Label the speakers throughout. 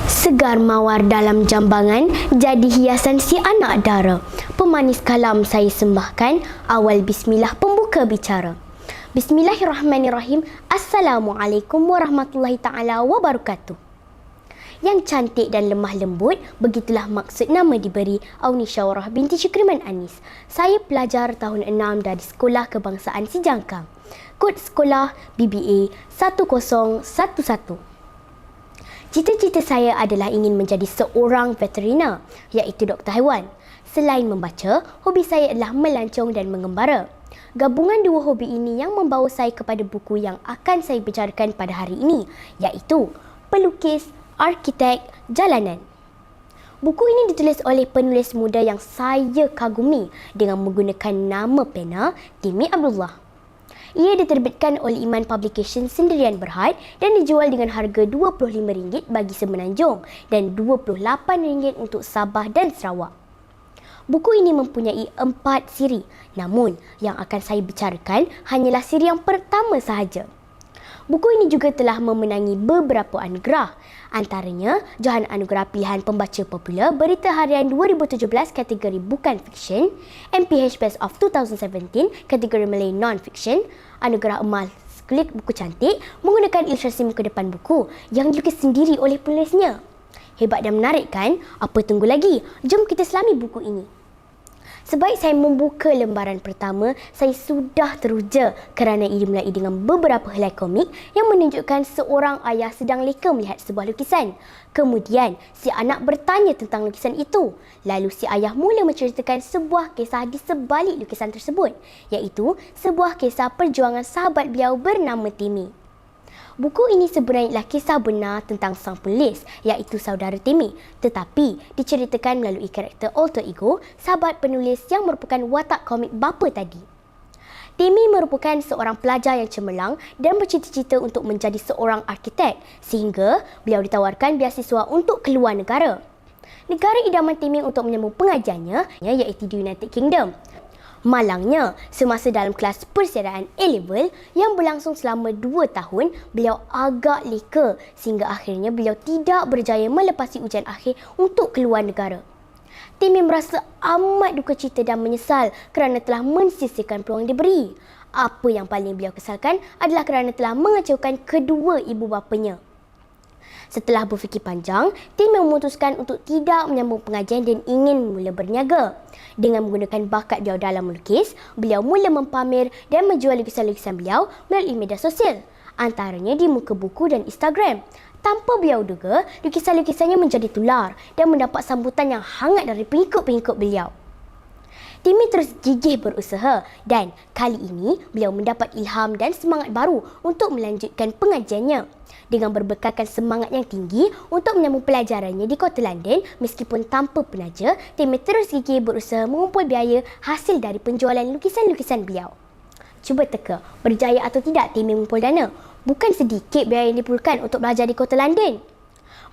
Speaker 1: Segar mawar dalam jambangan, jadi hiasan si anak dara. Pemanis kalam saya sembahkan, awal bismillah pembuka bicara. Bismillahirrahmanirrahim. Assalamualaikum warahmatullahi ta'ala wabarakatuh. Yang cantik dan lemah lembut, begitulah maksud nama diberi Auni Syawarah binti Syukriman Anis. Saya pelajar tahun 6 dari Sekolah Kebangsaan Sijangkang. Kod sekolah BBA 1011. Cita-cita saya adalah ingin menjadi seorang veteriner, iaitu doktor haiwan. Selain membaca, hobi saya adalah melancong dan mengembara. Gabungan dua hobi ini yang membawa saya kepada buku yang akan saya bicarakan pada hari ini, iaitu Pelukis Arkitek Jalanan. Buku ini ditulis oleh penulis muda yang saya kagumi dengan menggunakan nama pena Timi Abdullah. Ia diterbitkan oleh Iman Publication Sendirian Berhad dan dijual dengan harga RM25 bagi Semenanjung dan RM28 untuk Sabah dan Sarawak. Buku ini mempunyai 4 siri, namun yang akan saya bicarakan hanyalah siri yang pertama sahaja. Buku ini juga telah memenangi beberapa anugerah, antaranya Johan Anugerah Pilihan Pembaca Popular Berita Harian 2017 kategori Bukan Fiksyen, MPH Best of 2017 kategori Malay Non-Fiction, Anugerah Emas Klik Buku Cantik menggunakan ilustrasi muka depan buku yang dilukis sendiri oleh penulisnya. Hebat dan menarik kan? Apa tunggu lagi? Jom kita selami buku ini. Sebaik saya membuka lembaran pertama, saya sudah teruja kerana ia dimulai dengan beberapa helai komik yang menunjukkan seorang ayah sedang leka melihat sebuah lukisan. Kemudian, si anak bertanya tentang lukisan itu. Lalu si ayah mula menceritakan sebuah kisah di sebalik lukisan tersebut, iaitu sebuah kisah perjuangan sahabat beliau bernama Timi. Buku ini sebenarnya adalah kisah benar tentang sang penulis, iaitu saudara Timi, tetapi diceritakan melalui karakter alter ego sahabat penulis yang merupakan watak komik bapa tadi. Timi merupakan seorang pelajar yang cemerlang dan bercita-cita untuk menjadi seorang arkitek sehingga beliau ditawarkan beasiswa untuk keluar negara. Negara idaman Timi untuk menyambung pengajiannya iaitu di United Kingdom. Malangnya, semasa dalam kelas persediaan A-Level yang berlangsung selama 2 tahun, beliau agak leka sehingga akhirnya beliau tidak berjaya melepasi ujian akhir untuk keluar negara. Timi merasa amat duka cita dan menyesal kerana telah mensisihkan peluang diberi. Apa yang paling beliau kesalkan adalah kerana telah mengecewakan kedua ibu bapanya. Setelah berfikir panjang, Timi memutuskan untuk tidak menyambung pengajian dan ingin mula berniaga. Dengan menggunakan bakat beliau dalam melukis, beliau mula mempamer dan menjual lukisan-lukisan beliau melalui media sosial, antaranya di muka buku dan Instagram. Tanpa beliau duga, lukisan-lukisannya menjadi tular dan mendapat sambutan yang hangat dari pengikut-pengikut beliau. Timi terus gigih berusaha dan kali ini beliau mendapat ilham dan semangat baru untuk melanjutkan pengajiannya. Dengan berbekalkan semangat yang tinggi untuk menyambung pelajarannya di kota London meskipun tanpa penaja, Timi terus gigih berusaha mengumpul biaya hasil dari penjualan lukisan-lukisan beliau. Cuba teka, berjaya atau tidak Timi mengumpul dana? Bukan sedikit biaya yang diperlukan untuk belajar di kota London.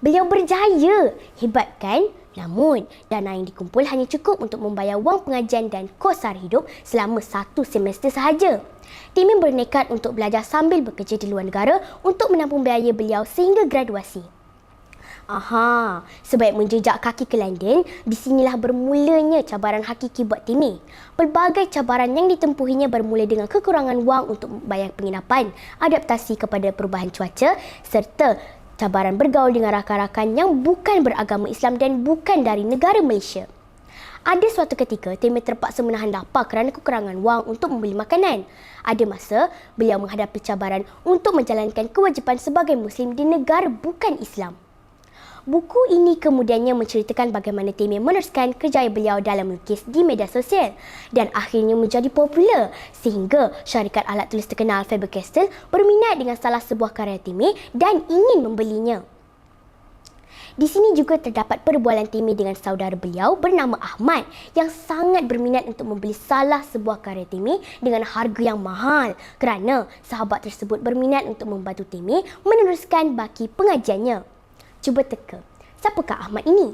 Speaker 1: Beliau berjaya, hebat kan? Namun, dana yang dikumpul hanya cukup untuk membayar wang pengajian dan kos sara hidup selama 1 semester sahaja. Timi bernekat untuk belajar sambil bekerja di luar negara untuk menampung biaya beliau sehingga graduasi. Sebaik menjejak kaki ke London, di sinilah bermulanya cabaran hakiki buat Timi. Pelbagai cabaran yang ditempuhinya bermula dengan kekurangan wang untuk bayar penginapan, adaptasi kepada perubahan cuaca serta cabaran bergaul dengan rakan-rakan yang bukan beragama Islam dan bukan dari negara Malaysia. Ada suatu ketika, Timi terpaksa menahan lapar kerana kekurangan wang untuk membeli makanan. Ada masa, beliau menghadapi cabaran untuk menjalankan kewajipan sebagai Muslim di negara bukan Islam. Buku ini kemudiannya menceritakan bagaimana Timi meneruskan kerjaya beliau dalam melukis di media sosial dan akhirnya menjadi popular sehingga syarikat alat tulis terkenal Faber-Castell berminat dengan salah sebuah karya Timi dan ingin membelinya. Di sini juga terdapat perbualan Timi dengan saudara beliau bernama Ahmad yang sangat berminat untuk membeli salah sebuah karya Timi dengan harga yang mahal kerana sahabat tersebut berminat untuk membantu Timi meneruskan baki pengajiannya. Cuba teka, siapakah Ahmad ini?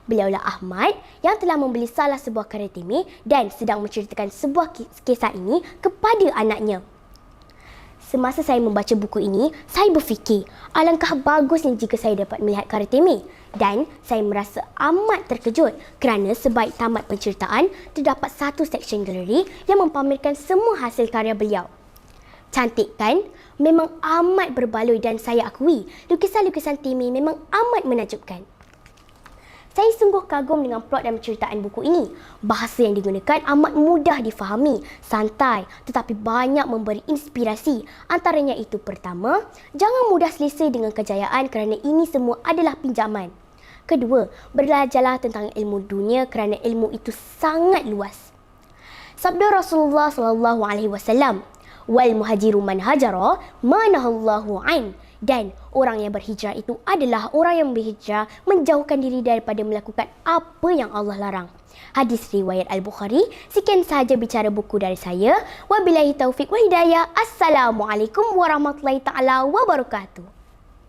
Speaker 1: Beliaulah Ahmad yang telah membeli salah sebuah karya Timi dan sedang menceritakan sebuah kisah ini kepada anaknya. Semasa saya membaca buku ini, saya berfikir alangkah bagusnya jika saya dapat melihat karya Timmy. Dan saya merasa amat terkejut kerana sebaik tamat penceritaan, terdapat satu seksyen galeri yang mempamerkan semua hasil karya beliau. Cantik kan? Memang amat berbaloi dan saya akui, lukisan-lukisan Timmy memang amat menakjubkan. Saya sungguh kagum dengan plot dan penceritaan buku ini. Bahasa yang digunakan amat mudah difahami, santai tetapi banyak memberi inspirasi. Antaranya itu pertama, jangan mudah selesa dengan kejayaan kerana ini semua adalah pinjaman. Kedua, belajarlah tentang ilmu dunia kerana ilmu itu sangat luas. Sabda Rasulullah SAW, wal muhajiru man hajara manahallahu an. Dan orang yang berhijrah itu adalah orang yang berhijrah menjauhkan diri daripada melakukan apa yang Allah larang. Hadis riwayat Al-Bukhari. Sekian sahaja bicara buku dari saya. Wabillahi taufiq wal hidayah. Assalamualaikum warahmatullahi taala wabarakatuh.